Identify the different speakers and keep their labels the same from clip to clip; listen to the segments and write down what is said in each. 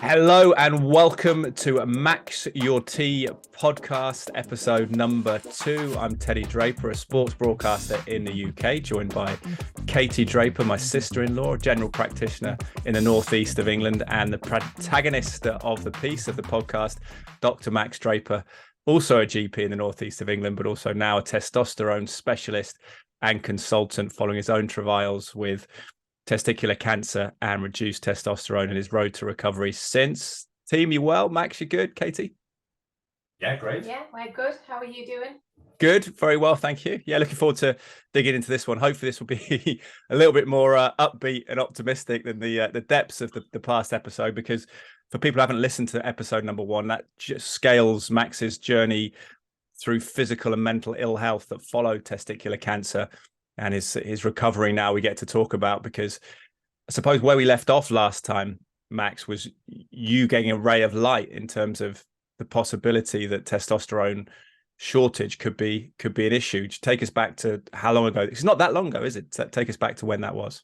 Speaker 1: Hello and welcome to Max Your Tea podcast, episode number 2. I'm Teddy Draper, a sports broadcaster in the UK, joined by Katy Draper, my sister-in-law, general practitioner in the northeast of England, and the protagonist of the piece of the podcast, Dr. Max Draper, also a GP in the northeast of England, but also now a testosterone specialist and consultant following his own travails with testicular cancer and reduced testosterone in his road to recovery since. Team, you well? Max, you good? Katy?
Speaker 2: Yeah, great.
Speaker 3: Yeah, we're good. How are you doing?
Speaker 1: Good, very well, thank you. Yeah, looking forward to digging into this one. Hopefully this will be a little bit more upbeat and optimistic than the depths of the past episode, because for people who haven't listened to episode number 1, that just scales Max's journey through physical and mental ill health that followed testicular cancer and his recovery now we get to talk about, because I suppose where we left off last time, Max, was you getting a ray of light in terms of the possibility that testosterone shortage could be an issue. Take us back to how long ago? It's not that long ago, is it? Take us back to when that was.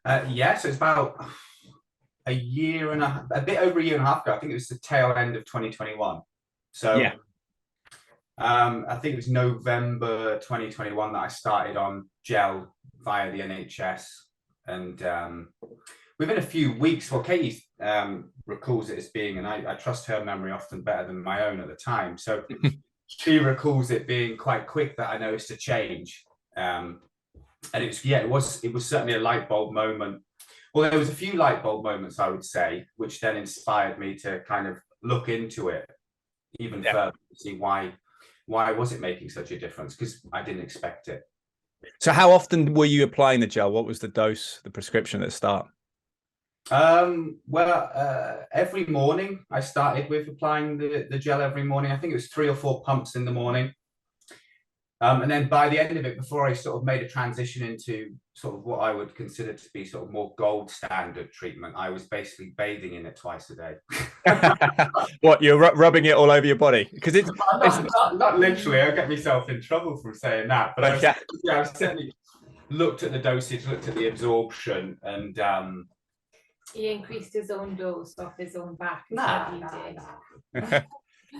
Speaker 2: Yeah, so it's about a bit over a year and a half ago. I think it was the tail end of 2021. So yeah. I think it was November 2021 that I started on gel via the NHS, and within a few weeks, well, Katie recalls it as being, and I trust her memory often better than my own at the time, so she recalls it being quite quick that I noticed a change, and it was certainly a light bulb moment. Well, there was a few light bulb moments, I would say, which then inspired me to kind of look into it even further to see why was it making such a difference, because I didn't expect it.
Speaker 1: So how often were you applying the gel? What was the dose, the prescription at the start?
Speaker 2: Every morning I started with applying the gel every morning. I think it was 3 or 4 pumps in the morning. And then by the end of it, before I sort of made a transition into sort of what I would consider to be sort of more gold standard treatment, I was basically bathing in it twice a day.
Speaker 1: What, you're rubbing it all over your body? Because it's
Speaker 2: not literally. I'll get myself in trouble from saying that. But I certainly looked at the dosage, looked at the absorption, and
Speaker 3: he increased his own dose off his own back.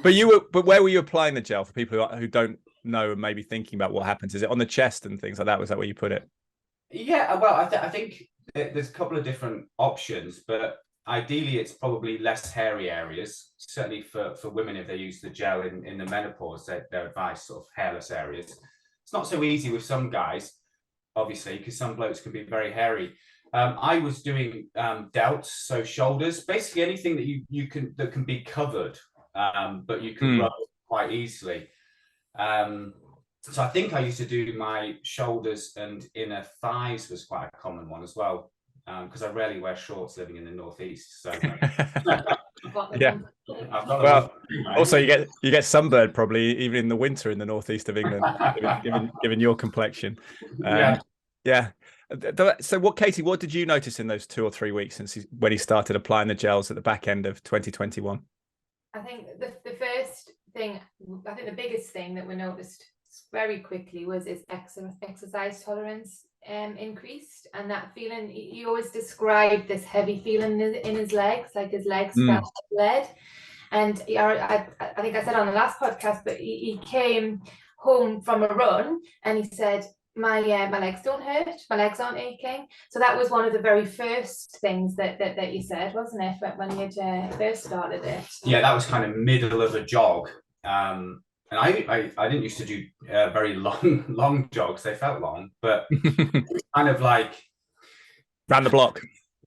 Speaker 1: But where were you applying the gel, for people who don't know and maybe thinking about what happens? Is it on the chest and things like that? Was that where you put it?
Speaker 2: Yeah, well, I think there's a couple of different options, but ideally it's probably less hairy areas. Certainly for women, if they use the gel in the menopause, they're advised sort of hairless areas. It's not so easy with some guys, obviously, because some blokes can be very hairy. I was doing delts, so shoulders, basically anything that can be covered, but you can rub quite easily. So I think I used to do my shoulders and inner thighs was quite a common one as well, because I rarely wear shorts living in the northeast. So
Speaker 1: yeah. Well, also you get sunburned probably even in the winter in the northeast of England, given your complexion. Yeah. So Katy, what did you notice in those 2 or 3 weeks when he started applying the gels at the back end of 2021?
Speaker 3: I think the first thing, I think the biggest thing that we noticed very quickly was his exercise tolerance increased, and that feeling, he always described this heavy feeling in his legs, like his legs felt like lead. And I think I said on the last podcast, but he came home from a run and he said, my legs don't hurt, my legs aren't aching. So that was one of the very first things that you said, wasn't it, when you had first started it?
Speaker 2: Yeah, that was kind of middle of a jog. And I didn't used to do very long jogs. They felt long, but kind of like
Speaker 1: round the block.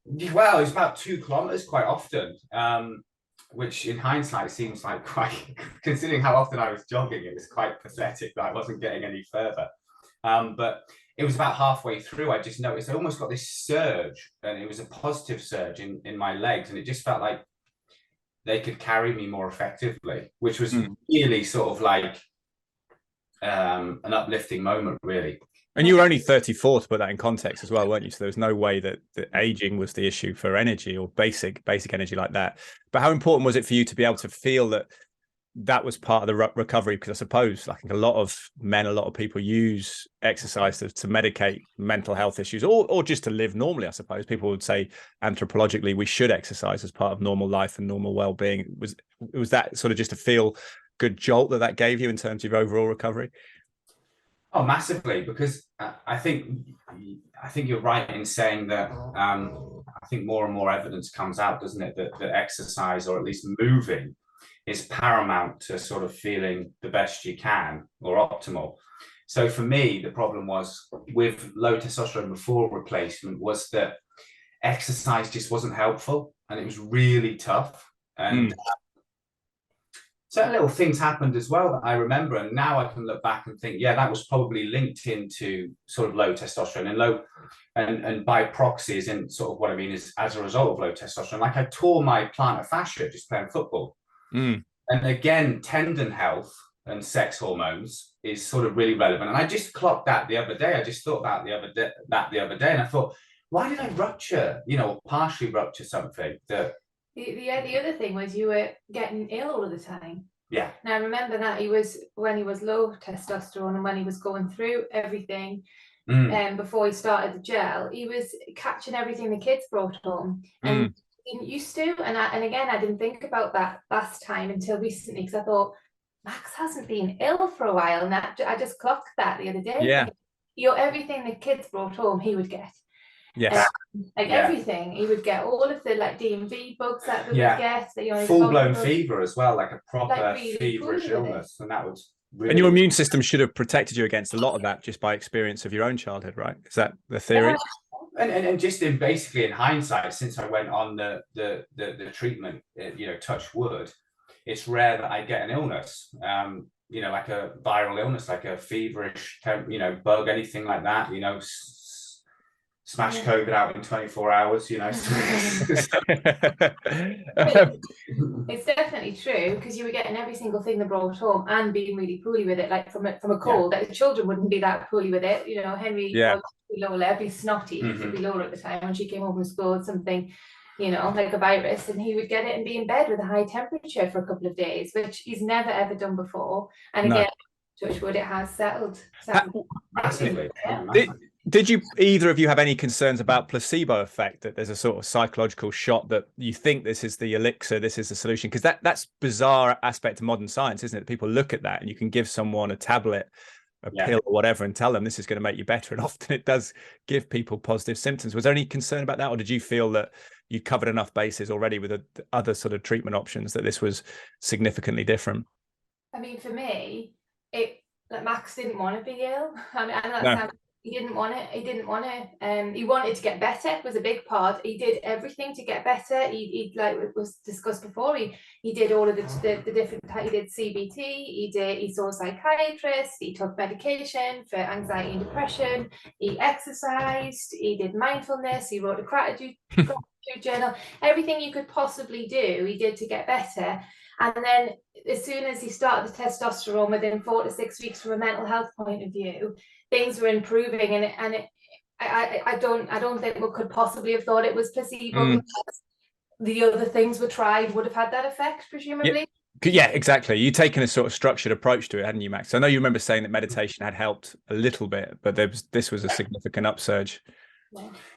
Speaker 2: Well, it's about 2 kilometers quite often, which in hindsight seems like quite, considering how often I was jogging, it was quite pathetic that I wasn't getting any further. But it was about halfway through, I just noticed I almost got this surge, and it was a positive surge in my legs, and it just felt like they could carry me more effectively, which was really sort of like an uplifting moment, really.
Speaker 1: And you were only 34, to put that in context as well, weren't you? So there was no way that aging was the issue for energy or basic energy like that. But how important was it for you to be able to feel that that was part of the recovery? Because I suppose like a lot of men, a lot of people use exercise to medicate mental health issues, or just to live normally. I suppose people would say anthropologically we should exercise as part of normal life and normal well-being. Was that sort of just a feel good jolt that gave you in terms of overall recovery?
Speaker 2: Oh, massively, because I think you're right in saying that. I think more and more evidence comes out, doesn't it, that exercise, or at least moving, is paramount to sort of feeling the best you can, or optimal. So for me, the problem was with low testosterone before replacement was that exercise just wasn't helpful, and it was really tough. And certain little things happened as well that I remember, and now I can look back and think, yeah, that was probably linked into sort of low testosterone and low, and by proxy is in sort of what I mean is as a result of low testosterone. Like I tore my plantar fascia just playing football. And again, tendon health and sex hormones is sort of really relevant. And I just clocked that the other day. I just thought about the other day, and I thought, why did I rupture, partially rupture something that.
Speaker 3: The other thing was you were getting ill all of the time.
Speaker 2: Yeah.
Speaker 3: Now I remember that when he was low testosterone and when he was going through everything, before he started the gel, he was catching everything the kids brought home, and he didn't used to. And again, I didn't think about that last time until recently, because I thought Max hasn't been ill for a while, and I just clocked that the other day.
Speaker 1: Yeah.
Speaker 3: Everything the kids brought home, he would get.
Speaker 1: Yes.
Speaker 3: Everything. He would get all of the like DMV bugs that we would get.
Speaker 2: Full-blown fever as well, like a proper really feverish illness. And that was really.
Speaker 1: And your immune system should have protected you against a lot of that just by experience of your own childhood, right? Is that the theory?
Speaker 2: And just basically in hindsight, since I went on the treatment, touch wood, it's rare that I get an illness. Like a viral illness, like a feverish, bug, anything like that, smash COVID out in 24 hours,
Speaker 3: It's definitely true, because you were getting every single thing they brought home and being really poorly with it, like from a cold. Like the children wouldn't be that poorly with it. Henry was Lola, be snotty, to be Lola at the time when she came home from school with something, like a virus, and he would get it and be in bed with a high temperature for a couple of days, which he's never ever done before. And again, touch wood, it has settled.
Speaker 2: Massively.
Speaker 1: Did you either of you have any concerns about placebo effect, that there's a sort of psychological shot that you think this is the elixir, this is the solution? Because that's bizarre aspect of modern science, isn't it? People look at that and you can give someone a tablet, a pill or whatever, and tell them this is going to make you better. And often it does give people positive symptoms. Was there any concern about that? Or did you feel that you covered enough bases already with the other sort of treatment options that this was significantly different?
Speaker 3: I mean, for me, Max didn't want to be ill. He didn't want it. He wanted to get better. It was a big part. He did everything to get better. He like it was discussed before. He did all of the different. He did CBT. He saw a psychiatrist. He took medication for anxiety and depression. He exercised. He did mindfulness. He wrote a gratitude journal. Everything you could possibly do, he did to get better. And then as soon as he started the testosterone, within 4 to 6 weeks, from a mental health point of view, things were improving. I don't think we could possibly have thought it was placebo, because the other things were tried would have had that effect, presumably.
Speaker 1: Yeah, exactly. You've taken a sort of structured approach to it, hadn't you, Max? I know you remember saying that meditation had helped a little bit, but this was a significant upsurge.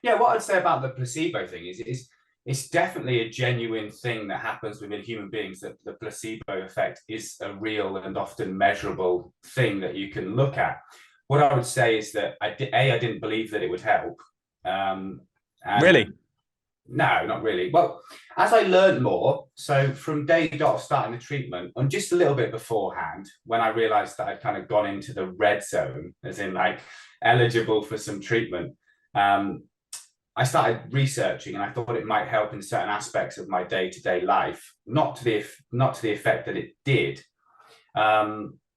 Speaker 2: Yeah, what I'd say about the placebo thing is it's definitely a genuine thing that happens within human beings, that the placebo effect is a real and often measurable thing that you can look at. What I would say is that I didn't believe that it would help.
Speaker 1: Really?
Speaker 2: No, not really. Well, as I learned more, so from day dot of starting the treatment, and just a little bit beforehand, when I realized that I'd kind of gone into the red zone, as in like eligible for some treatment, I started researching, and I thought it might help in certain aspects of my day-to-day life, not to the effect that it did.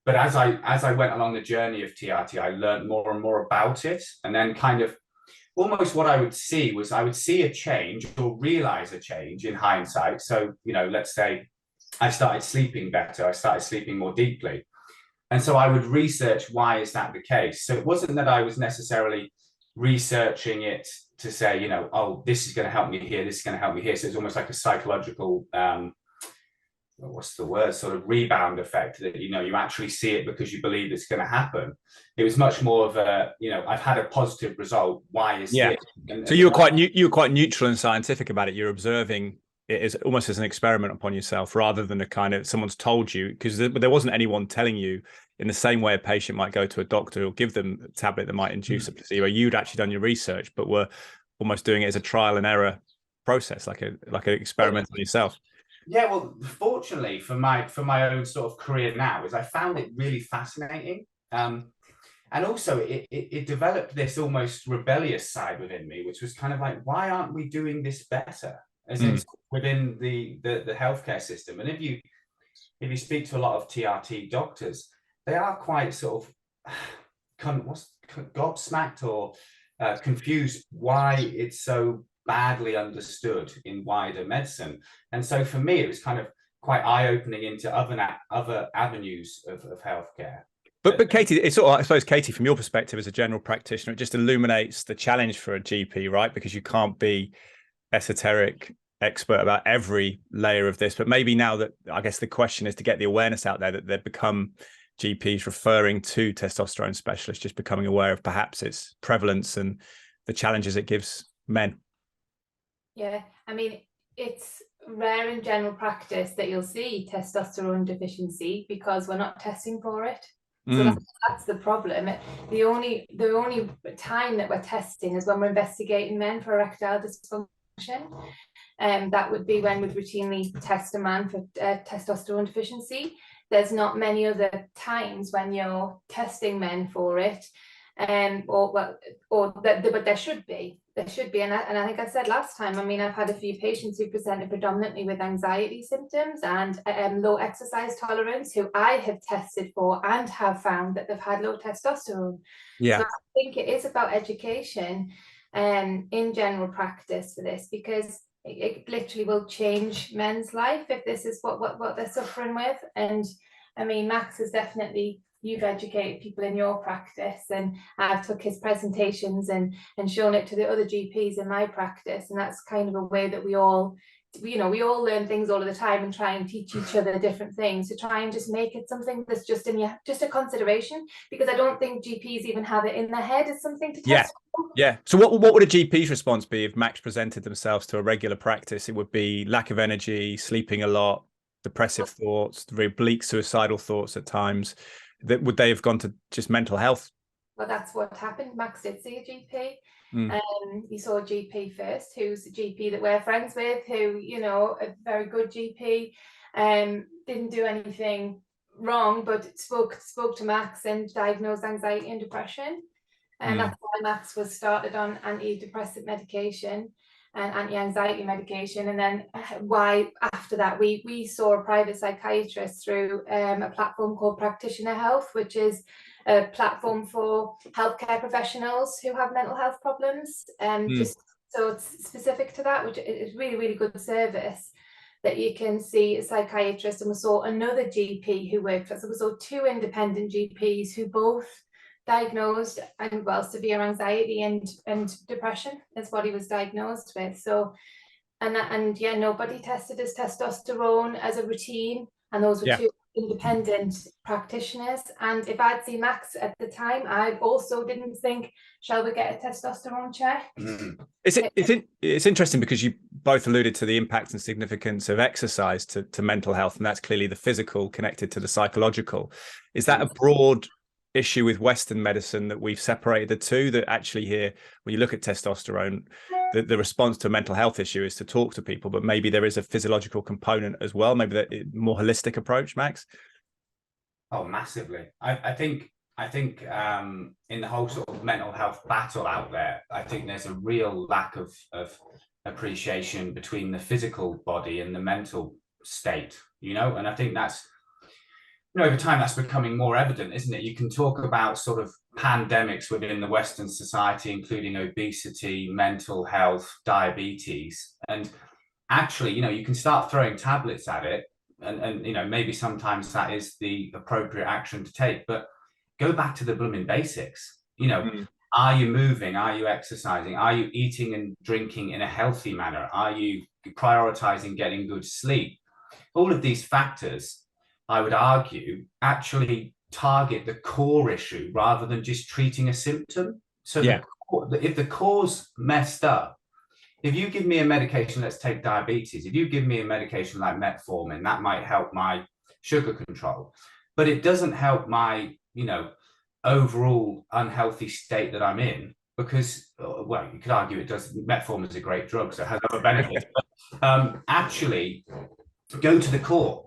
Speaker 2: But as I went along the journey of TRT, I learned more and more about it, and then kind of almost what I would see a change, or realize a change in hindsight. So, let's say I started sleeping better, I started sleeping more deeply. And so I would research, why is that the case? So it wasn't that I was necessarily researching it to say, this is going to help me here, this is going to help me here. So it's almost like a psychological what's the word, sort of rebound effect that, you know, you actually see it because you believe it's going to happen. It was much more of a, you know, I've had a positive result. Why is
Speaker 1: Yeah.
Speaker 2: this?
Speaker 1: So you were quite neutral and scientific about it. You're observing it as almost as an experiment upon yourself, rather than a kind of someone's told you, because there wasn't anyone telling you in the same way a patient might go to a doctor or give them a tablet that might induce a placebo. You'd actually done your research, but were almost doing it as a trial and error process, like an experiment on yourself.
Speaker 2: Yeah, well, fortunately for my own sort of career now, is I found it really fascinating. And also it developed this almost rebellious side within me, which was kind of like, why aren't we doing this better? As in within the healthcare system. And if you speak to a lot of TRT doctors, they are quite sort of gobsmacked or confused why it's so badly understood in wider medicine. And so for me, it was kind of quite eye-opening into other avenues of healthcare.
Speaker 1: But Katy, it's sort of, I suppose, Katy, from your perspective as a general practitioner, it just illuminates the challenge for a GP, right? Because you can't be esoteric expert about every layer of this. But maybe now that, I guess the question is to get the awareness out there that they've become GPs referring to testosterone specialists, just becoming aware of perhaps its prevalence and the challenges it gives men.
Speaker 3: Yeah, I mean, it's rare in general practice that you'll see testosterone deficiency because we're not testing for it. So that's the problem. The only time that we're testing is when we're investigating men for erectile dysfunction. And that would be when we'd routinely test a man for testosterone deficiency. There's not many other times when you're testing men for it. But there should be. And I think I said last time, I mean, I've had a few patients who presented predominantly with anxiety symptoms and low exercise tolerance, who I have tested for and have found that they've had low testosterone.
Speaker 1: Yeah. So
Speaker 3: I think it is about education in general practice for this, because it literally will change men's life if this is what they're suffering with. And I mean, Max is definitely, you've educated people in your practice, and I've took his presentations and shown it to the other GPs in my practice. And that's kind of a way that we all learn things all of the time and try and teach each other different things to try and just make it something that's just a consideration, because I don't think GPs even have it in their head as something to test.
Speaker 1: Yeah. So what would a GP's response be if Max presented themselves to a regular practice? It would be lack of energy, sleeping a lot, depressive thoughts, very bleak suicidal thoughts at times. Would they have gone to just mental health?
Speaker 3: Well, that's what happened. Max did see a GP. He saw a GP first, who's a GP that we're friends with, who, you know, a very good GP, didn't do anything wrong, but spoke to Max and diagnosed anxiety and depression. And that's why Max was started on antidepressant medication and anti-anxiety medication. And then why after that we saw a private psychiatrist through a platform called Practitioner Health, which is a platform for healthcare professionals who have mental health problems. Just so it's specific to that, which is really, really good service, that you can see a psychiatrist. And we saw another GP who worked for us. So we saw two independent GPs who both diagnosed severe anxiety and depression is what he was diagnosed with. So nobody tested his testosterone as a routine, and those were two independent practitioners. And if I'd seen Max at the time, I also didn't think, shall we get a testosterone check?
Speaker 1: It's interesting because you both alluded to the impact and significance of exercise to mental health, and that's clearly the physical connected to the psychological. Is that a broad issue with Western medicine, that we've separated the two, that actually here, when you look at testosterone, the response to a mental health issue is to talk to people, but maybe there is a physiological component as well, maybe that more holistic approach, Max?
Speaker 2: Oh, massively. I think in the whole sort of mental health battle out there, I think there's a real lack of appreciation between the physical body and the mental state, you know, and I think that's, you know, over time that's becoming more evident, isn't it? You can talk about sort of pandemics within the Western society, including obesity, mental health, diabetes, and actually, you know, you can start throwing tablets at it, and you know, maybe sometimes that is the appropriate action to take, but go back to the blooming basics. You know, are you moving? Are you exercising? Are you eating and drinking in a healthy manner? Are you prioritizing getting good sleep? all of these factors, I would argue, actually target the core issue rather than just treating a symptom. So if the core's messed up, if you give me a medication, let's take diabetes, if you give me a medication like metformin, that might help my sugar control, but it doesn't help my, overall unhealthy state that I'm in, because, well, you could argue it does. Metformin is a great drug, so it has other benefits. But, actually, go to the core.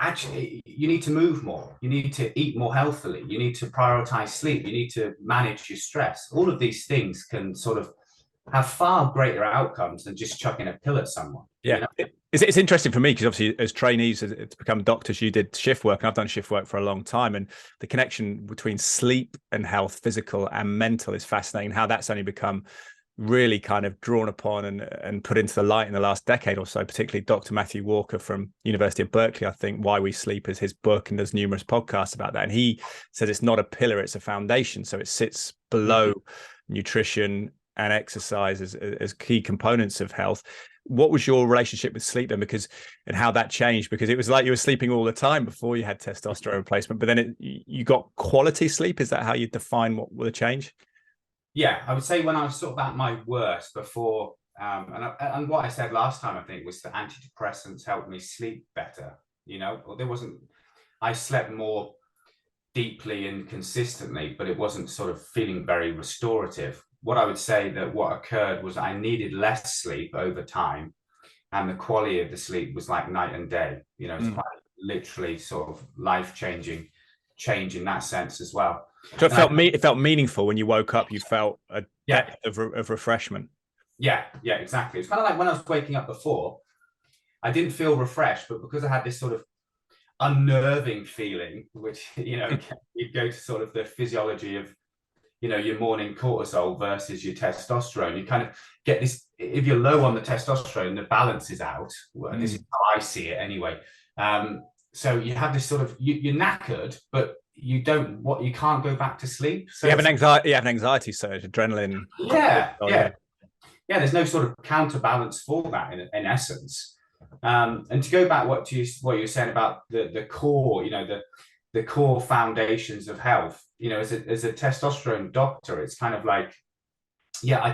Speaker 2: Actually, you need to move more. You need to eat more healthily. You need to prioritize sleep. You need to manage your stress. All of these things can sort of have far greater outcomes than just chucking a pill at someone.
Speaker 1: Yeah. It's interesting for me because obviously as trainees, to become doctors, you did shift work, and I've done shift work for a long time. And the connection between sleep and health, physical and mental, is fascinating. How that's only become really kind of drawn upon and put into the light in the last decade or so, particularly Dr. Matthew Walker from University of Berkeley. I think Why We Sleep is his book, and there's numerous podcasts about that. And he says it's not a pillar, it's a foundation. So it sits below nutrition and exercise as key components of health. What was your relationship with sleep then? And how that changed? Because it was like you were sleeping all the time before you had testosterone replacement, but then you got quality sleep. Is that how you define what will change?
Speaker 2: Yeah, I would say when I was sort of at my worst before, and what I said last time, I think, was that antidepressants helped me sleep better. I slept more deeply and consistently, but it wasn't sort of feeling very restorative. What I would say that what occurred was I needed less sleep over time, and the quality of the sleep was like night and day. It's quite literally sort of life-changing change in that sense as well.
Speaker 1: So it felt meaningful when you woke up. You felt a depth of refreshment. Yeah,
Speaker 2: exactly. It's kind of like when I was waking up before, I didn't feel refreshed, but because I had this sort of unnerving feeling, which you go to sort of the physiology of your morning cortisol versus your testosterone. You kind of get this, if you're low on the testosterone, the balance is out. Well, this is how I see it anyway. So you have this sort of, you're knackered, but you can't go back to sleep. So
Speaker 1: you have an anxiety surge, adrenaline.
Speaker 2: Yeah. There's no sort of counterbalance for that in essence. And to go back what you were saying about the core, the core foundations of health, as a testosterone doctor, it's kind of like, I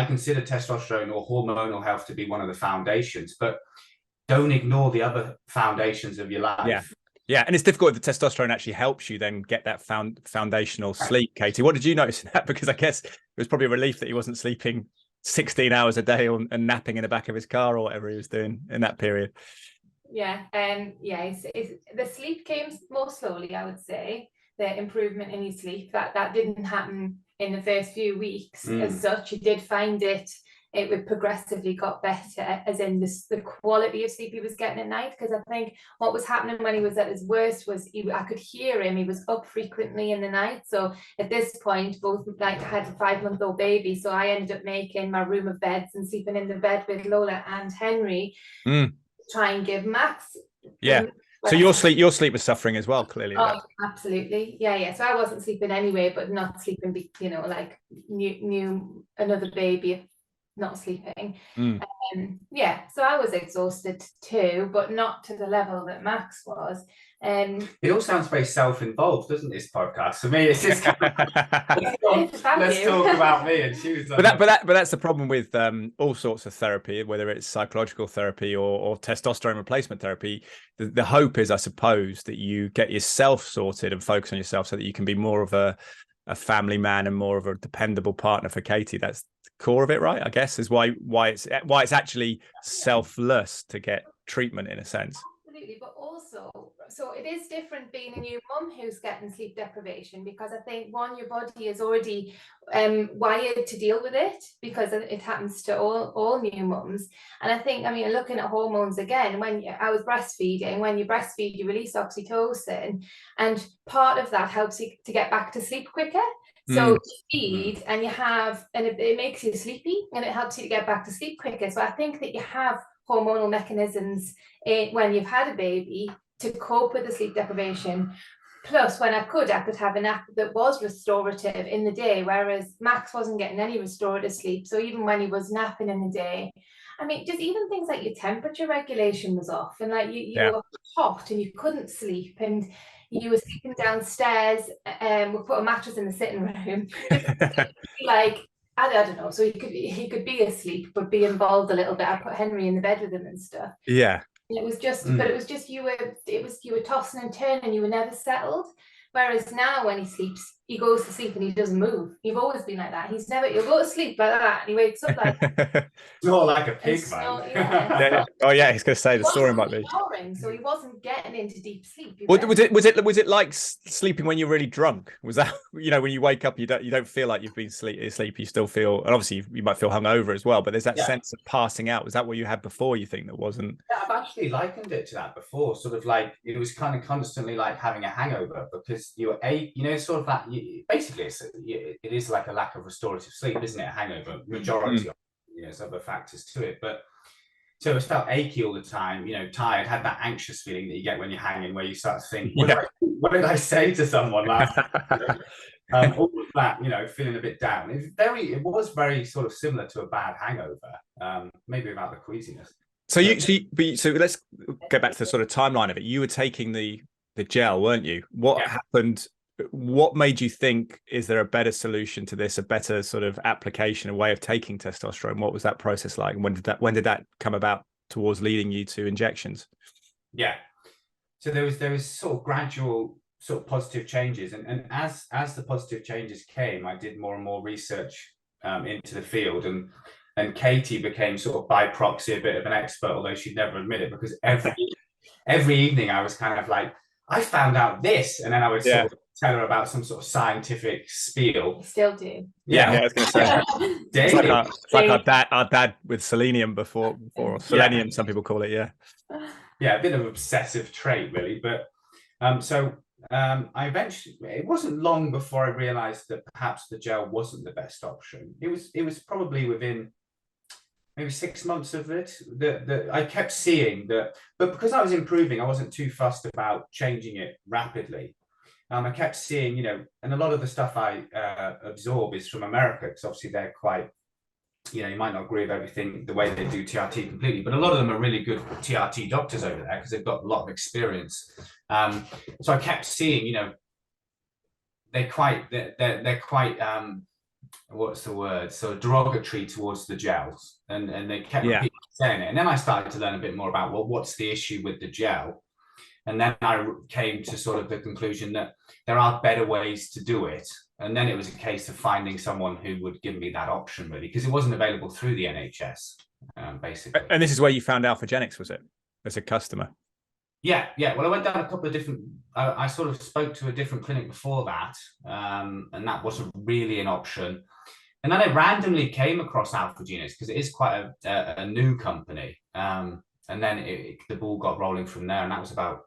Speaker 2: consider testosterone or hormonal health to be one of the foundations, but don't ignore the other foundations of your life.
Speaker 1: Yeah, and it's difficult if the testosterone actually helps you then get that foundational sleep, Katy. What did you notice in that? Because I guess it was probably a relief that he wasn't sleeping 16 hours a day and napping in the back of his car or whatever he was doing in that period.
Speaker 3: The sleep came more slowly, I would say. The improvement in his sleep, that didn't happen in the first few weeks as such. You did find it would progressively got better, as in the quality of sleep he was getting at night. Because I think what was happening when he was at his worst was I could hear him. He was up frequently in the night. So at this point, both had a 5-month-old baby. So I ended up making my room of beds and sleeping in the bed with Lola and Henry. Try and give Max.
Speaker 1: So your sleep was suffering as well, clearly.
Speaker 3: Oh, absolutely. Yeah. So I wasn't sleeping anyway, but not sleeping, like new another baby not sleeping. So I was exhausted too, but not to the level that Max was.
Speaker 2: It all sounds very self-involved, doesn't this podcast? For me, it's just let's talk about me. And she was like,
Speaker 1: but that's the problem with all sorts of therapy, whether it's psychological therapy or testosterone replacement therapy. The hope is, I suppose, that you get yourself sorted and focus on yourself so that you can be more of a family man and more of a dependable partner for Katy. That's the core of it, right? I guess is why it's actually selfless to get treatment in a sense.
Speaker 3: Absolutely, but also, so it is different being a new mum who's getting sleep deprivation, because I think your body is already wired to deal with it, because it happens to all new mums. And I think, looking at hormones again, when I was breastfeeding, when you breastfeed, you release oxytocin, and part of that helps you to get back to sleep quicker. So you feed and it makes you sleepy, and it helps you to get back to sleep quicker. So I think that you have hormonal mechanisms when you've had a baby to cope with the sleep deprivation. Plus, when I could have a nap that was restorative in the day, whereas Max wasn't getting any restorative sleep. So even when he was napping in the day, I mean, just even things like your temperature regulation was off, and like you
Speaker 1: Yeah.
Speaker 3: were hot and you couldn't sleep, and you were sleeping downstairs. We put a mattress in the sitting room, like I don't know. So he could be asleep but be involved a little bit. I put Henry in the bed with him and stuff.
Speaker 1: Yeah.
Speaker 3: And it was just, but it was just you were tossing and turning. You were never settled. Whereas now, when he sleeps, he goes to sleep and he doesn't move. You've always been like that. He'll go to sleep like that and he wakes up like that.
Speaker 2: Not like a pig,
Speaker 3: So,
Speaker 2: man.
Speaker 3: yeah.
Speaker 1: Oh yeah, he's going to say the
Speaker 3: He
Speaker 1: story
Speaker 3: wasn't
Speaker 1: might be.
Speaker 3: snoring, so he wasn't getting into deep sleep.
Speaker 1: Was it like sleeping when you're really drunk? Was that, you know, when you wake up, you don't feel like you've been asleep, you still feel, and obviously you might feel hungover as well, but there's that sense of passing out. Was that what you had before, you think, that wasn't?
Speaker 2: Yeah, I've actually likened it to that before, sort of like it was kind of constantly like having a hangover, because you were sort of like, basically it is like a lack of restorative sleep, isn't it? A hangover, majority of there's other factors to it, but so it felt achy all the time, tired, had that anxious feeling that you get when you're hanging, where you start to think, what did I say to someone last night? All of that, feeling a bit down. It was very sort of similar to a bad hangover, maybe without the queasiness. So
Speaker 1: let's go back to the sort of timeline of it. You were taking the gel, weren't you? What happened? What made you think, is there a better solution to this, a better sort of application, a way of taking testosterone? What was that process like? And when did that come about towards leading you to injections?
Speaker 2: Yeah. So there was sort of gradual sort of positive changes. And as the positive changes came, I did more and more research into the field, and Katy became sort of by proxy a bit of an expert, although she'd never admit it, because every evening I was kind of like, I found out this, and then I would sort of tell her about some sort of scientific spiel.
Speaker 3: You still do.
Speaker 2: Yeah,
Speaker 1: I was going to say. It's like our dad with selenium before or selenium, some people call it. Yeah,
Speaker 2: a bit of an obsessive trait, really. But I eventually, it wasn't long before I realized that perhaps the gel wasn't the best option. It was probably within maybe 6 months of it that I kept seeing that, but because I was improving, I wasn't too fussed about changing it rapidly. I kept seeing, and a lot of the stuff I absorb is from America, because obviously they're quite, you might not agree with everything the way they do TRT completely, but a lot of them are really good TRT doctors over there because they've got a lot of experience. So I kept seeing, they're quite what's the word? So derogatory towards the gels, and they kept saying it. And then I started to learn a bit more about, well, what's the issue with the gel? And then I came to sort of the conclusion that there are better ways to do it. And then it was a case of finding someone who would give me that option, really, because it wasn't available through the NHS, basically.
Speaker 1: And this is where you found Alphagenics, was it, as a customer?
Speaker 2: Yeah. Well, I went down a couple of different, I sort of spoke to a different clinic before that, and that wasn't really an option. And then I randomly came across Alphagenics because it is quite a new company. And then the ball got rolling from there, and that was about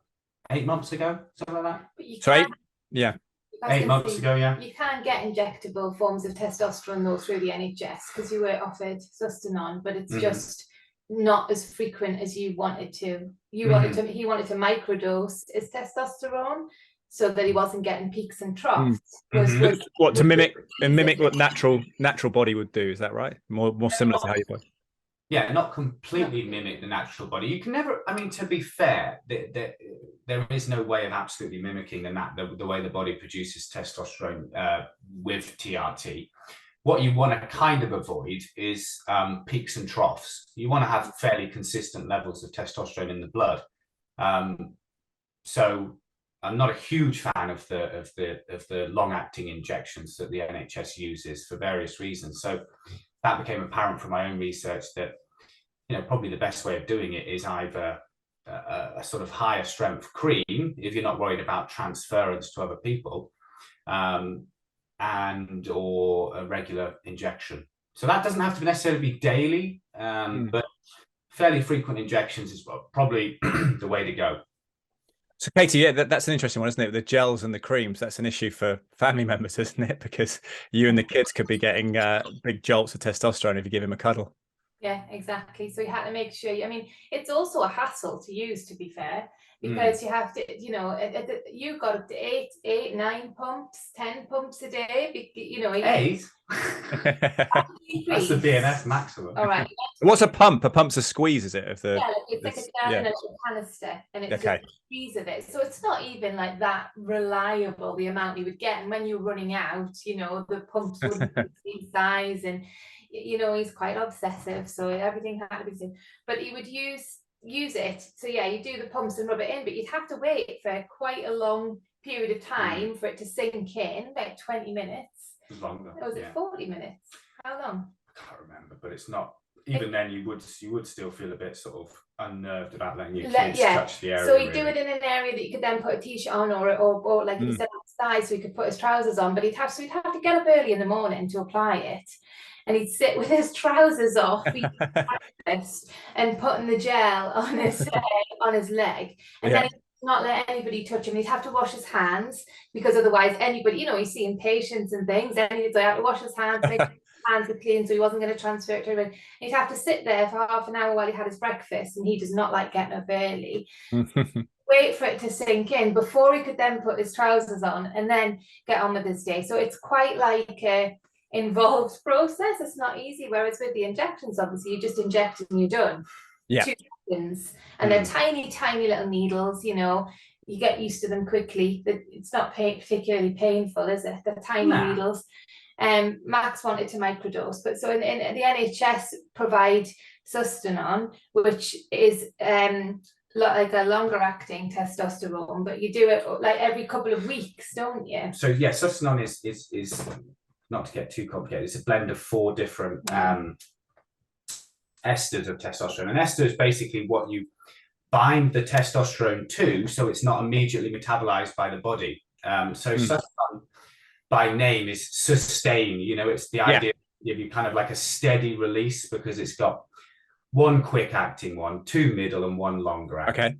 Speaker 2: 8 months ago, something like that. 8 months ago, yeah.
Speaker 3: You can get injectable forms of testosterone though through the NHS because you were offered Testosterone, but it's just not as frequent as you wanted to. He wanted to microdose his testosterone so that he wasn't getting peaks and troughs.
Speaker 1: To mimic what natural body would do, is that right? More similar to how you body.
Speaker 2: Yeah, not completely mimic the natural body. You can never, I mean, to be fair, there is no way of absolutely mimicking the way the body produces testosterone with TRT. What you want to kind of avoid is peaks and troughs. You want to have fairly consistent levels of testosterone in the blood. So I'm not a huge fan of the long-acting injections that the NHS uses for various reasons. So that became apparent from my own research that, probably the best way of doing it is either a sort of higher strength cream, if you're not worried about transference to other people, and or a regular injection. So that doesn't have to necessarily be daily, but fairly frequent injections is probably the way to go.
Speaker 1: So Katy, that's an interesting one, isn't it? The gels and the creams, that's an issue for family members, isn't it? Because you and the kids could be getting big jolts of testosterone if you give him a cuddle.
Speaker 3: Yeah, exactly. So you had to make sure, it's also a hassle to use, to be fair, because you have to, you got up to 8, 9 pumps, 10 pumps a day.
Speaker 2: 8? That's the BNS maximum.
Speaker 3: All right,
Speaker 1: What's a pump? A pump's a squeeze, is it? Of the
Speaker 3: it's like a can in a canister, and it's
Speaker 1: okay.
Speaker 3: just a squeeze of it. So it's not even like that reliable, the amount you would get. And when you're running out, you know, the pumps wouldn't be the same size. And you know, he's quite obsessive, so everything had to be seen. But he would use it. So yeah, you do the pumps and rub it in, but you'd have to wait for quite a long period of time for it to sink in, like 20 minutes.
Speaker 2: Longer.
Speaker 3: Or was it 40 minutes? How long?
Speaker 2: I can't remember, but it's not. Even then, you would still feel a bit sort of unnerved about letting your kids touch the area.
Speaker 3: So he'd do it in an area that you could then put a t-shirt on, or like you said, outside, so he could put his trousers on. But he'd have to get up early in the morning to apply it, and he'd sit with his trousers off and putting the gel on his leg, and then he'd not let anybody touch him. He'd have to wash his hands, because otherwise anybody, you know, he's seeing patients and things, and he'd have to wash his hands. Hands were clean, so he wasn't going to transfer it to everyone. He'd have to sit there for half an hour while he had his breakfast, and he does not like getting up early. Wait for it to sink in before he could then put his trousers on and then get on with his day. So it's quite like a involved process. It's not easy. Whereas with the injections, obviously, you just inject and you're done. 2 seconds, and they're tiny, tiny little needles. You know, you get used to them quickly. It's not particularly painful, is it? They're tiny needles. Max wanted to microdose, but so in the NHS provide Testosterone, which is like a longer acting testosterone, but you do it like every couple of weeks, don't you?
Speaker 2: So yeah, Testosterone is not to get too complicated. It's a blend of 4 different esters of testosterone, and ester is basically what you bind the testosterone to, so it's not immediately metabolized by the body. Testosterone by name is sustain. You know, it's the idea to give you kind of like a steady release, because it's got 1 quick acting one, 2 middle, and 1 longer acting. Okay.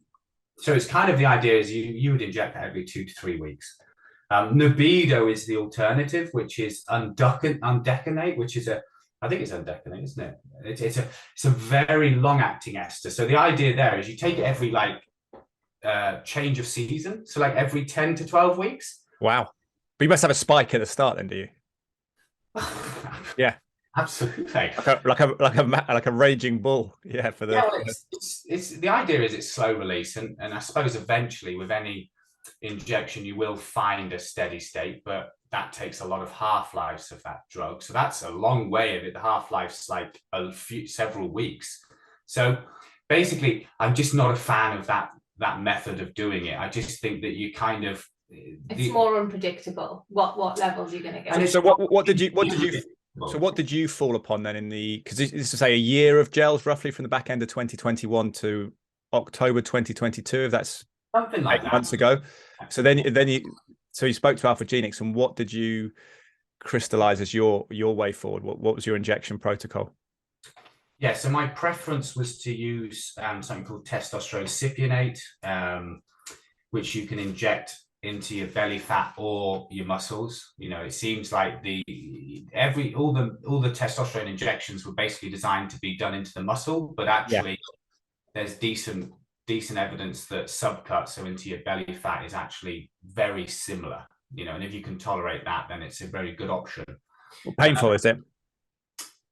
Speaker 2: So it's kind of the idea is you would inject that every 2 to 3 weeks. Nebido is the alternative, which is undecanate, which is I think it's undecanate, isn't it? It's a very long acting ester. So the idea there is you take it every change of season. So like every 10 to 12 weeks.
Speaker 1: Wow. But you must have a spike at the start then, do you? Yeah.
Speaker 2: Absolutely.
Speaker 1: Like a raging bull. Yeah. For the
Speaker 2: it's the idea is it's slow release, and I suppose eventually with any injection you will find a steady state, but that takes a lot of half-lives of that drug. So that's a long way of it. The half-life's like several weeks. So basically, I'm just not a fan of that method of doing it. I just think that you kind of
Speaker 3: it's more unpredictable what levels you're going to get.
Speaker 1: And so what did you fall upon then in the, because this is to say a year of gels roughly from the back end of 2021 to October 2022, if that's
Speaker 2: something like
Speaker 1: 8 months ago. So then you spoke to Alphagenics, and what did you crystallize as your way forward? What was your injection protocol?
Speaker 2: Yeah, so my preference was to use something called testosterone cypionate, which you can inject into your belly fat or your muscles. You know, it seems like all the testosterone injections were basically designed to be done into the muscle, but actually there's decent evidence that subcut, so into your belly fat, is actually very similar. You know, and if you can tolerate that, then it's a very good option.
Speaker 1: Well, painful, is it?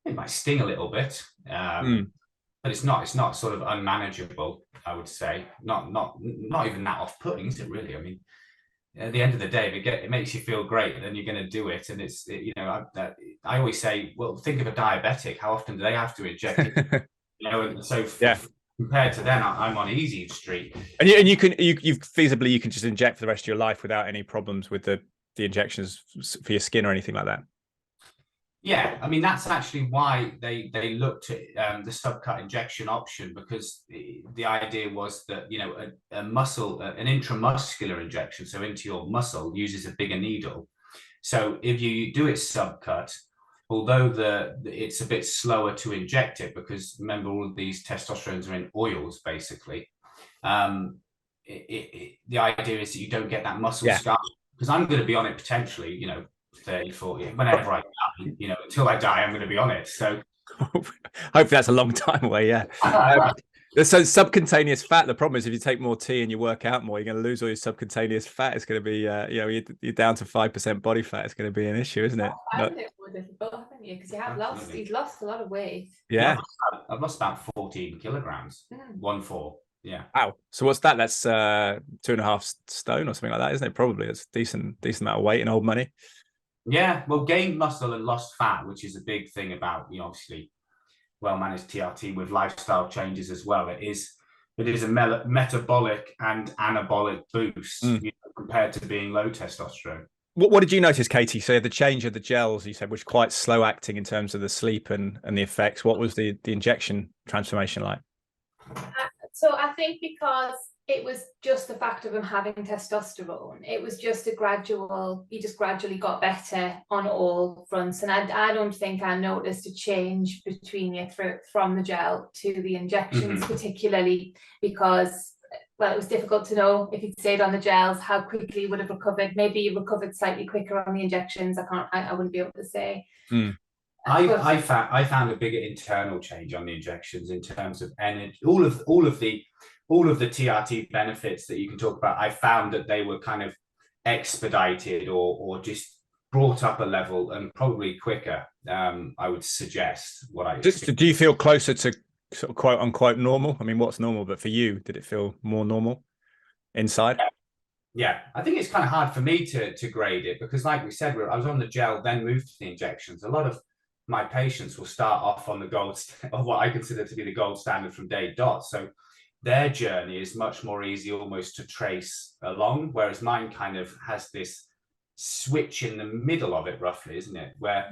Speaker 2: It might sting a little bit, but it's not sort of unmanageable, I would say. Not even that off-putting, is it really? I mean, at the end of the day, if it makes you feel great, then you're going to do it. And I always say, well, think of a diabetic. How often do they have to inject it? You know, and so compared to then, I'm on easy street.
Speaker 1: And you feasibly you can just inject for the rest of your life without any problems with the injections for your skin or anything like that.
Speaker 2: Yeah, I mean, that's actually why they looked at the subcut injection option, because the idea was that, you know, a muscle, an intramuscular injection, so into your muscle, uses a bigger needle. So if you do it subcut, although it's a bit slower to inject it, because remember, all of these testosterones are in oils, basically. The idea is that you don't get that muscle scar, because I'm going to be on it potentially, you know, 30, 40, whenever I die, you know, until I die, I'm going to be on it. So
Speaker 1: hopefully that's a long time away. Yeah. So subcutaneous fat, the problem is if you take more tea and you work out more, you're going to lose all your subcutaneous fat. It's going to be, you know, you're down to 5% body fat. It's going to be an issue, isn't it?
Speaker 3: I find it more difficult, haven't you? Because he's lost a lot of weight.
Speaker 1: Yeah.
Speaker 2: I've lost about 14 kilograms. 1-4. Yeah.
Speaker 1: Wow. So what's that? That's 2.5 stone or something like that, isn't it? Probably. That's decent amount of weight in old money.
Speaker 2: Yeah. Well, gained muscle and lost fat, which is a big thing about, obviously well-managed TRT with lifestyle changes as well. It is a metabolic and anabolic boost compared to being low testosterone.
Speaker 1: What did you notice, Katy? So the change of the gels, you said, was quite slow acting in terms of the sleep and the effects. What was the injection transformation like?
Speaker 3: So I think because it was just the fact of him having testosterone, it was just he just gradually got better on all fronts. And I don't think I noticed a change between you from the gel to the injections, particularly because, well, it was difficult to know if he'd stayed on the gels, how quickly he would have recovered. Maybe he recovered slightly quicker on the injections. I wouldn't be able to say.
Speaker 2: I found a bigger internal change on the injections in terms of energy. All of the TRT benefits that you can talk about, I found that they were kind of expedited or just brought up a level and probably quicker. I would suggest
Speaker 1: do you feel closer to sort of quote unquote normal? I mean, what's normal? But for you, did it feel more normal inside?
Speaker 2: Yeah, I think it's kind of hard for me to grade it because, like we said, I was on the gel, then moved to the injections. A lot of my patients will start off on the of what I consider to be the gold standard from day dot. So their journey is much more easy almost to trace along, whereas mine kind of has this switch in the middle of it, roughly, isn't it? Where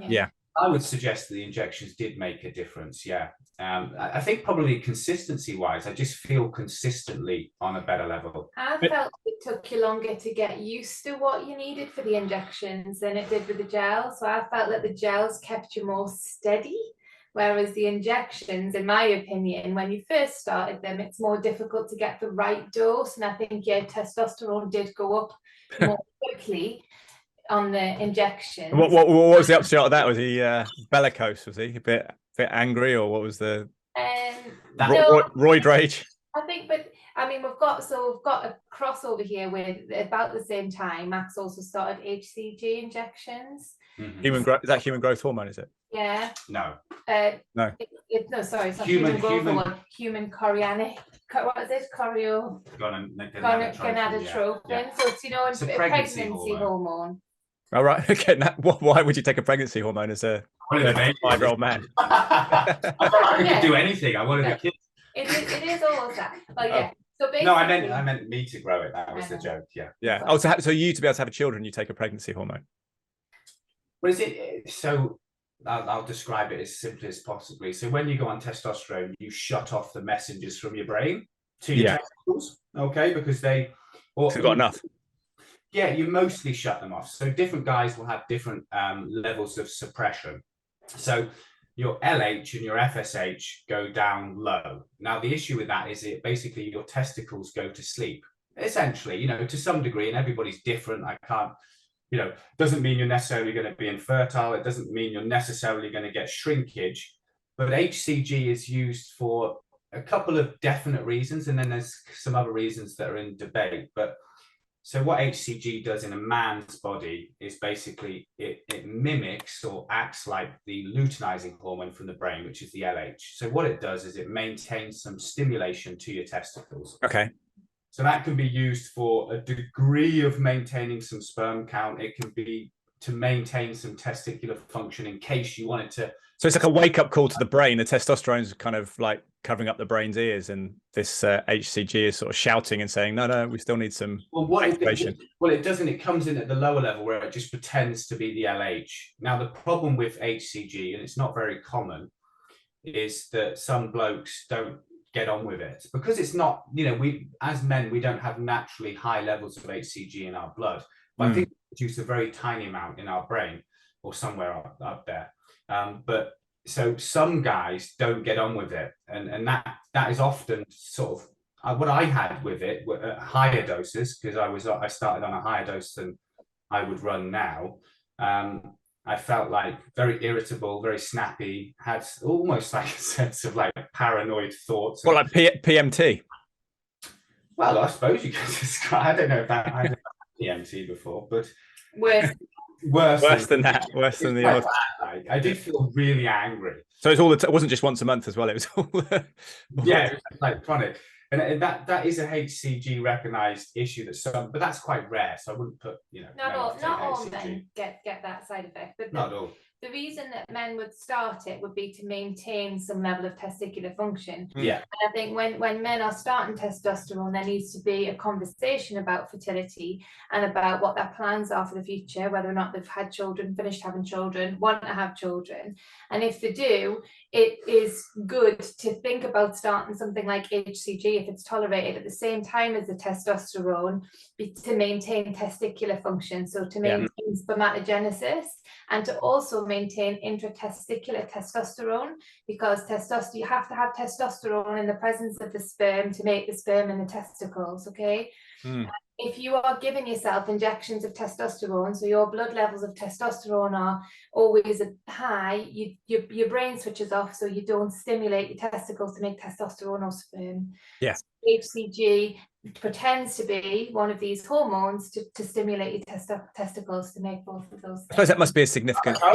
Speaker 2: I would suggest the injections did make a difference. Yeah. I think probably consistency wise, I just feel consistently on a better level.
Speaker 3: I felt it took you longer to get used to what you needed for the injections than it did with the gel. So I felt that the gels kept you more steady, whereas the injections, in my opinion, when you first started them, it's more difficult to get the right dose. And I think your testosterone did go up more quickly on the injections.
Speaker 1: What was the upshot of that? Was he bellicose? Was he a bit angry, or what was the roid rage?
Speaker 3: I think, but I mean, we've got a crossover here with about the same time. Max also started HCG injections.
Speaker 1: Is that human growth hormone? Is it?
Speaker 3: Yeah.
Speaker 2: No.
Speaker 1: No.
Speaker 3: No, sorry, it's not human growth hormone. Human chorionic. What is it? Gonadotropin.
Speaker 2: Yeah.
Speaker 3: So it's
Speaker 2: a
Speaker 3: pregnancy hormone.
Speaker 1: All right. Okay. Why would you take a pregnancy hormone as a 5-year-old man?
Speaker 2: I felt like I could do anything. I wanted a kid.
Speaker 3: It is almost that. But yeah. So basically,
Speaker 2: no, I meant me to grow it. That was the joke. Yeah.
Speaker 1: Yeah. Oh, so you to be able to have children, you take a pregnancy hormone.
Speaker 2: Well, is it so? I'll describe it as simply as possibly. So when you go on testosterone, you shut off the messengers from your brain to your testicles. Okay, because they've
Speaker 1: got enough.
Speaker 2: Yeah, you mostly shut them off. So different guys will have different levels of suppression. So your LH and your FSH go down low. Now, the issue with that is basically your testicles go to sleep, essentially, to some degree, and everybody's different. I can't, doesn't mean you're necessarily going to be infertile. It doesn't mean you're necessarily going to get shrinkage. But HCG is used for a couple of definite reasons, and then there's some other reasons that are in debate. But so what HCG does in a man's body is basically it mimics or acts like the luteinizing hormone from the brain, which is the LH. So what it does is it maintains some stimulation to your testicles.
Speaker 1: Okay.
Speaker 2: So that can be used for a degree of maintaining some sperm count. It can be to maintain some testicular function in case you wanted to.
Speaker 1: So it's like a wake-up call to the brain. The testosterone is kind of like covering up the brain's ears, and this HCG is sort of shouting and saying, no, we still need some activation.
Speaker 2: It doesn't. It comes in at the lower level where it just pretends to be the LH. Now, the problem with HCG, and it's not very common, is that some blokes don't get on with it because it's not, we as men, we don't have naturally high levels of HCG in our blood. But I think we produce a very tiny amount in our brain or somewhere up there. But so some guys don't get on with it, and that is often sort of what I had with it at higher doses, because I started on a higher dose than I would run now. I felt like very irritable, very snappy, had almost like a sense of like paranoid thoughts.
Speaker 1: Well, like PMT.
Speaker 2: Well, I suppose you could describe. I don't know if I had PMT before, but
Speaker 3: worse
Speaker 2: Worse
Speaker 1: than that. Worse than the odd.
Speaker 2: Like, I did feel really angry.
Speaker 1: So it's all it wasn't just once a month as well. It was all.
Speaker 2: Yeah, it was like chronic. And that is a HCG recognized issue but that's quite rare. So I wouldn't put,
Speaker 3: not all men get that side effect, but
Speaker 2: not all.
Speaker 3: The reason that men would start it would be to maintain some level of testicular function.
Speaker 2: Yeah.
Speaker 3: And I think when men are starting testosterone, there needs to be a conversation about fertility and about what their plans are for the future, whether or not they've had children, finished having children, want to have children. And if they do, it is good to think about starting something like HCG if it's tolerated at the same time as the testosterone to maintain testicular function, so to maintain spermatogenesis and to also maintain intratesticular testosterone, because you have to have testosterone in the presence of the sperm to make the sperm in the testicles, okay? If you are giving yourself injections of testosterone, so your blood levels of testosterone are always high, your brain switches off, so you don't stimulate your testicles to make testosterone or sperm.
Speaker 1: Yeah.
Speaker 3: So HCG pretends to be one of these hormones to stimulate your testicles to make both of those things.
Speaker 1: I suppose that must be a significant. Yeah,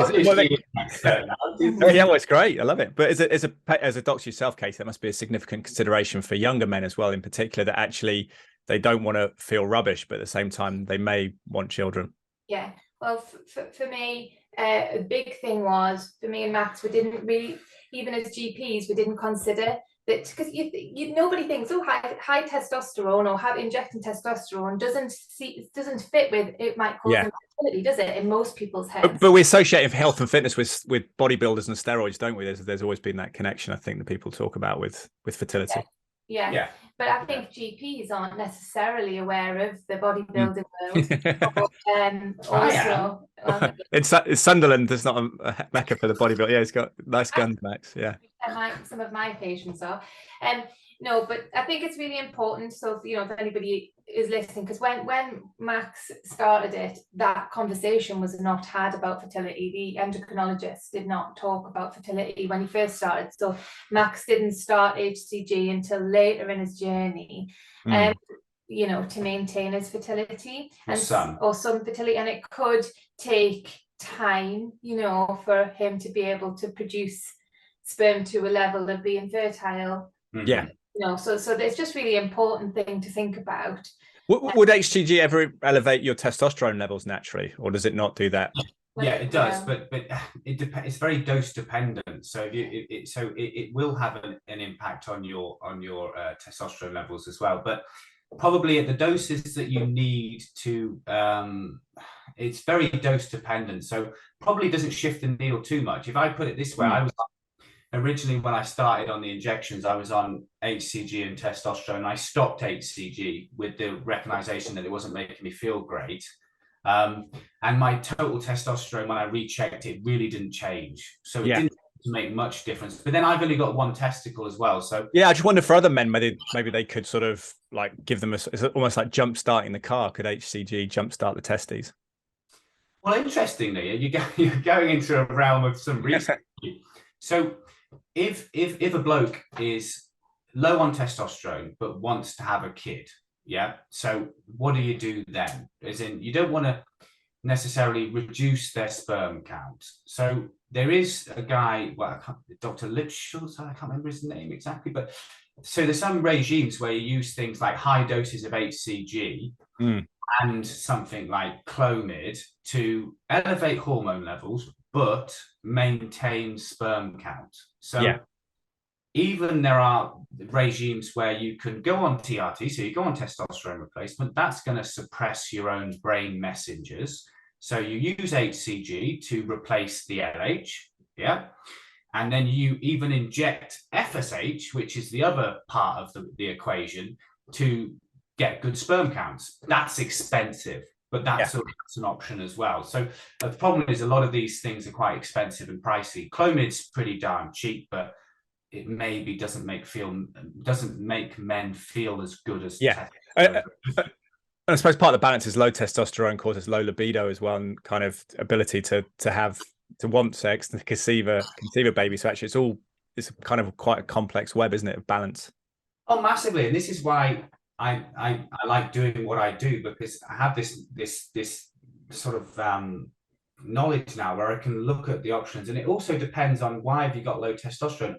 Speaker 1: well, it's great. I love it. But as a doctor yourself, Katy, that must be a significant consideration for younger men as well, in particular, that actually they don't want to feel rubbish, but at the same time they may want children.
Speaker 3: Yeah. Well, for me, a big thing was for me and Max, we didn't really, even as GPs, we didn't consider that, because nobody thinks, oh, high testosterone or injecting testosterone doesn't fit with, it might cause infertility, does it, in most people's heads?
Speaker 1: But we associate health and fitness with bodybuilders and steroids, don't we? There's always been that connection, I think, that people talk about with fertility.
Speaker 3: Yeah. But I think GPs aren't necessarily aware of the bodybuilding world. Also,
Speaker 1: it's Sunderland. There's not a mecca for the bodybuilder. Yeah, he's got nice guns, Max. Yeah.
Speaker 3: Some of my patients are. No, but I think it's really important. So, if anybody is listening, because when Max started it, that conversation was not had about fertility. The endocrinologist did not talk about fertility when he first started. So Max didn't start HCG until later in his journey, to maintain his fertility or some fertility. And it could take time, for him to be able to produce sperm to a level of being fertile.
Speaker 1: Yeah.
Speaker 3: So it's just really important thing to think about.
Speaker 1: Would HCG ever elevate your testosterone levels naturally, or does it not do that?
Speaker 2: Yeah, it does, but it depends. It's very dose dependent. So it will have an impact on your testosterone levels as well. But probably at the doses that you need to, it's very dose dependent. So probably doesn't shift the needle too much. If I put it this way, I was originally, when I started on the injections, I was on HCG and testosterone. I stopped HCG with the recognition that it wasn't making me feel great. And my total testosterone, when I rechecked, it really didn't change. So it didn't make much difference. But then I've only got one testicle as well. So
Speaker 1: yeah, I just wonder for other men, maybe they could sort of like give them it's almost like jump starting the car. Could HCG jumpstart the testes?
Speaker 2: Well, interestingly, you're going into a realm of some research. So if a bloke is low on testosterone but wants to have a kid, so what do you do then? As in, you don't want to necessarily reduce their sperm count. So there is a guy, Dr. Lipschutz, I can't remember his name exactly, but so there's some regimes where you use things like high doses of HCG and something like Clomid to elevate hormone levels but maintain sperm count. So even there are regimes where you can go on TRT, so you go on testosterone replacement, that's going to suppress your own brain messengers. So you use HCG to replace the LH, and then you even inject FSH, which is the other part of the equation, to get good sperm counts. That's expensive, but that's an option as well. So the problem is a lot of these things are quite expensive and pricey. Clomid's pretty darn cheap, but it maybe doesn't make men feel as good as
Speaker 1: and I suppose part of the balance is low testosterone causes low libido as well, and kind of ability to want sex and conceive a baby. So actually it's kind of quite a complex web, isn't it, of balance?
Speaker 2: Oh, massively. And this is why I like doing what I do, because I have this sort of knowledge now where I can look at the options, and it also depends on why have you got low testosterone.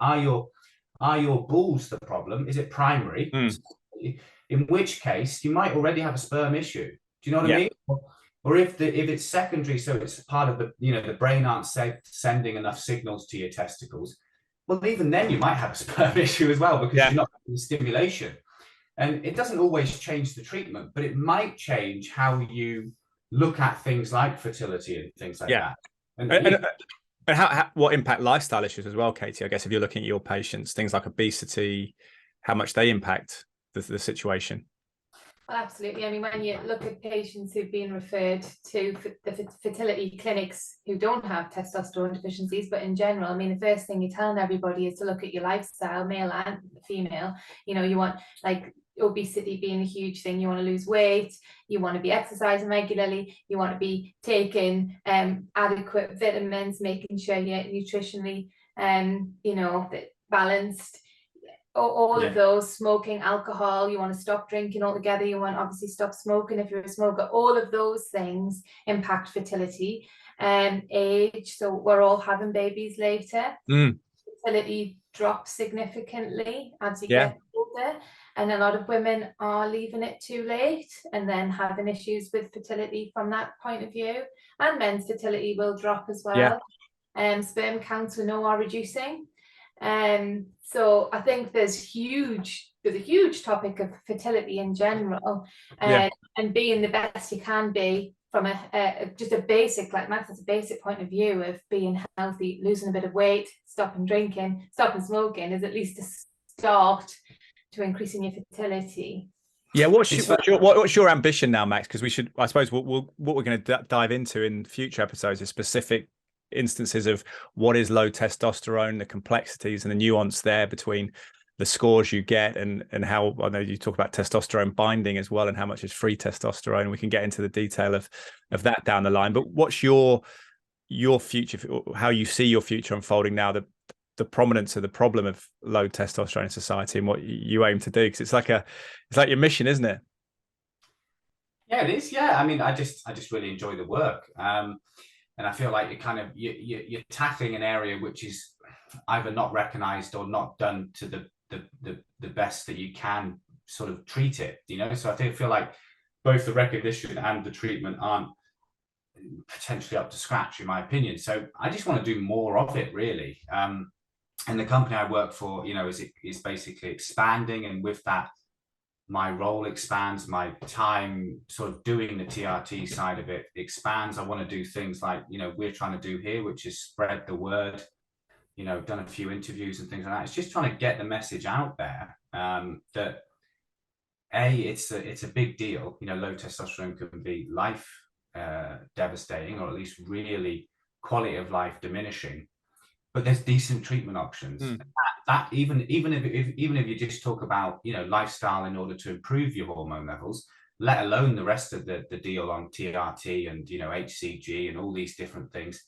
Speaker 2: Are your balls the problem? Is it primary? In which case you might already have a sperm issue. Do you know what I mean? Or if it's secondary, so it's part of the, the brain aren't sending enough signals to your testicles. Well, even then you might have a sperm issue as well, because you're not getting stimulation. And it doesn't always change the treatment, but it might change how you look at things like fertility and things like that.
Speaker 1: And what impact lifestyle issues as well, Katy? I guess if you're looking at your patients, things like obesity, how much they impact the situation.
Speaker 3: Well, absolutely. I mean, when you look at patients who've been referred to the fertility clinics who don't have testosterone deficiencies, but in general, I mean, the first thing you're telling everybody is to look at your lifestyle, male and female. You want, like, obesity being a huge thing. You want to lose weight, you want to be exercising regularly, you want to be taking adequate vitamins, making sure you're nutritionally balanced. All of those. Smoking, alcohol, you want to stop drinking altogether, you want to obviously stop smoking if you're a smoker. All of those things impact fertility. Age, so we're all having babies later. Fertility drops significantly as you get older, and a lot of women are leaving it too late and then having issues with fertility from that point of view. And men's fertility will drop as well. Sperm counts we know are reducing. So I think there's a huge topic of fertility in general, and being the best you can be from just a basic, like Max, it's a basic point of view of being healthy, losing a bit of weight, stopping drinking, stopping smoking is at least a start to increasing your fertility.
Speaker 1: Yeah, what's your ambition now, Max? Because I suppose what we're going to dive into in future episodes is specific instances of what is low testosterone, the complexities and the nuance there between the scores you get and how, I know you talk about testosterone binding as well and how much is free testosterone. We can get into the detail of that down the line. But what's your future, how you see your future unfolding now, the prominence of the problem of low testosterone in society and what you aim to do? Because it's like your mission, isn't it?
Speaker 2: Yeah, it is. Yeah, I mean, I just really enjoy the work. And I feel like you're tackling an area which is either not recognized or not done to the best that you can sort of treat it, So I feel like both the recognition and the treatment aren't potentially up to scratch, in my opinion. So I just want to do more of it, really. And the company I work for, is basically expanding, and with that, my role expands, my time sort of doing the TRT side of it expands. I want to do things like, we're trying to do here, which is spread the word, done a few interviews and things like that. It's just trying to get the message out there that it's a big deal. Low testosterone can be life devastating, or at least really quality of life diminishing. But there's decent treatment options. That even if you just talk about lifestyle in order to improve your hormone levels, let alone the rest of the deal on TRT and HCG and all these different things.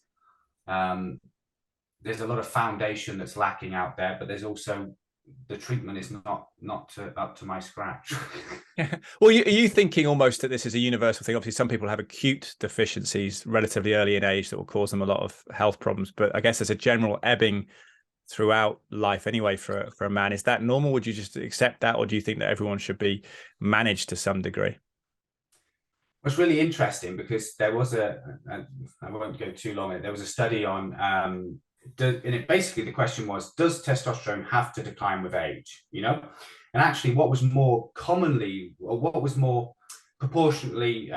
Speaker 2: There's a lot of foundation that's lacking out there, but there's also the treatment is not up to my scratch.
Speaker 1: Well, are you thinking almost that this is a universal thing? Obviously, some people have acute deficiencies relatively early in age that will cause them a lot of health problems, but I guess there's a general ebbing throughout life anyway for a man. Is that normal? Would you just accept that, or do you think that everyone should be managed to some degree?
Speaker 2: It's really interesting because there was I won't go too long. There was a study on and it basically the question was, does testosterone have to decline with age? And actually what was more commonly, or what was more proportionately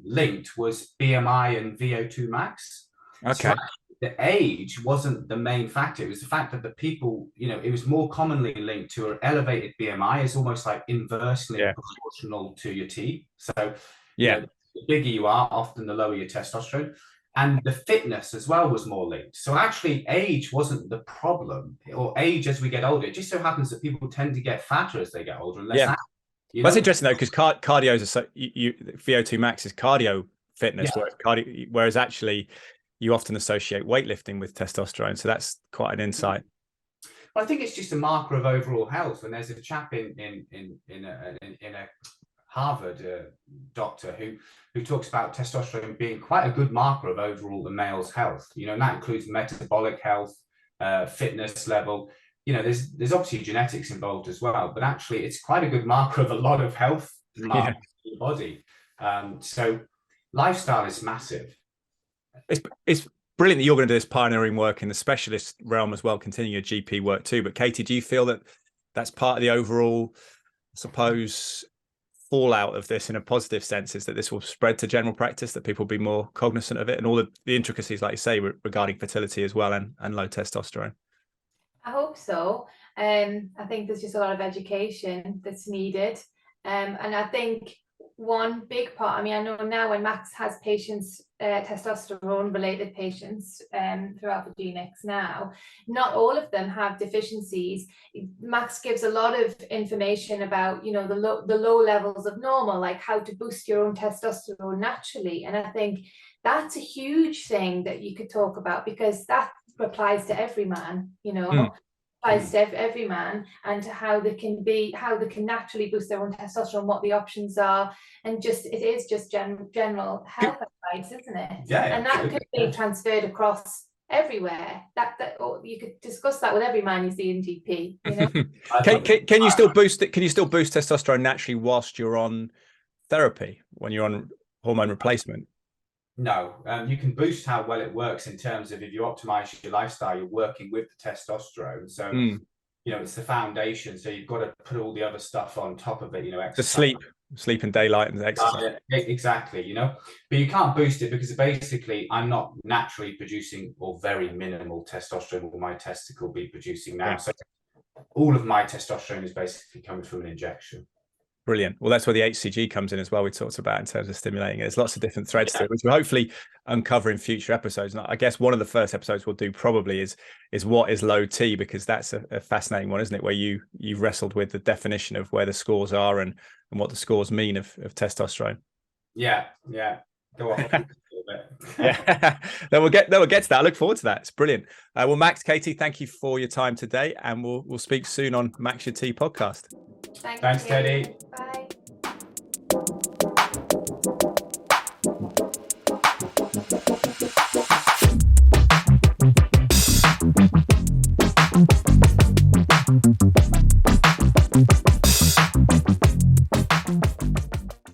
Speaker 2: linked, was BMI and VO2 max.
Speaker 1: Okay.
Speaker 2: So the age wasn't the main factor. It was the fact that the people, it was more commonly linked to an elevated BMI is almost like inversely proportional to your T. So the bigger you are, often the lower your testosterone. And the fitness as well was more linked. So actually age wasn't the problem, or age as we get older. It just so happens that people tend to get fatter as they get older and less active.
Speaker 1: That's interesting though, because cardio is VO2 max is cardio fitness, whereas actually you often associate weightlifting with testosterone. So that's quite an insight.
Speaker 2: Well, I think it's just a marker of overall health. And there's a chap in a Harvard doctor who talks about testosterone being quite a good marker of overall the male's health. And that includes metabolic health, fitness level. There's obviously genetics involved as well, but actually it's quite a good marker of a lot of health markers in the body. So lifestyle is massive.
Speaker 1: It's brilliant that you're going to do this pioneering work in the specialist realm as well, continuing your GP work too. But Katy, do you feel that that's part of the overall, I suppose, fallout of this in a positive sense, is that this will spread to general practice, that people will be more cognizant of it and all the intricacies, like you say, regarding fertility as well and low testosterone?
Speaker 3: I hope so. I think there's just a lot of education that's needed. And I think one big part, I know now when Max has patients, testosterone related patients through Alpha-Genix now, not all of them have deficiencies. Max gives a lot of information about, the low levels of normal, like how to boost your own testosterone naturally. And I think that's a huge thing that you could talk about, because that applies to every man, applies to every man, and how they can naturally boost their own testosterone, what the options are, and it is just general health advice, isn't it?
Speaker 2: Yeah,
Speaker 3: and that could be transferred across everywhere. Or you could discuss that with every man you see in GP.
Speaker 1: Can you still boost it? Can you still boost testosterone naturally whilst you're on therapy, when you're on hormone replacement?
Speaker 2: No, you can boost how well it works in terms of, if you optimize your lifestyle, you're working with the testosterone. So, it's the foundation. So you've got to put all the other stuff on top of it, exercise.
Speaker 1: The sleep and daylight and exercise.
Speaker 2: Exactly, but you can't boost it because basically I'm not naturally producing, or very minimal testosterone will my testicle be producing now. Yeah. So all of my testosterone is basically coming from an injection.
Speaker 1: Brilliant. Well, that's where the HCG comes in as well. We talked about in terms of stimulating it. There's lots of different threads to it, which we'll hopefully uncover in future episodes. And I guess one of the first episodes we'll do probably is what is low T, because that's a fascinating one, isn't it? Where you've wrestled with the definition of where the scores are and what the scores mean of testosterone.
Speaker 2: Yeah. Go on.
Speaker 1: Yeah, then we'll get to that. I look forward to that. It's brilliant. Well, Max, Katy, thank you for your time today, and we'll speak soon on Max Your T podcast.
Speaker 2: Thanks, Teddy.
Speaker 3: Bye.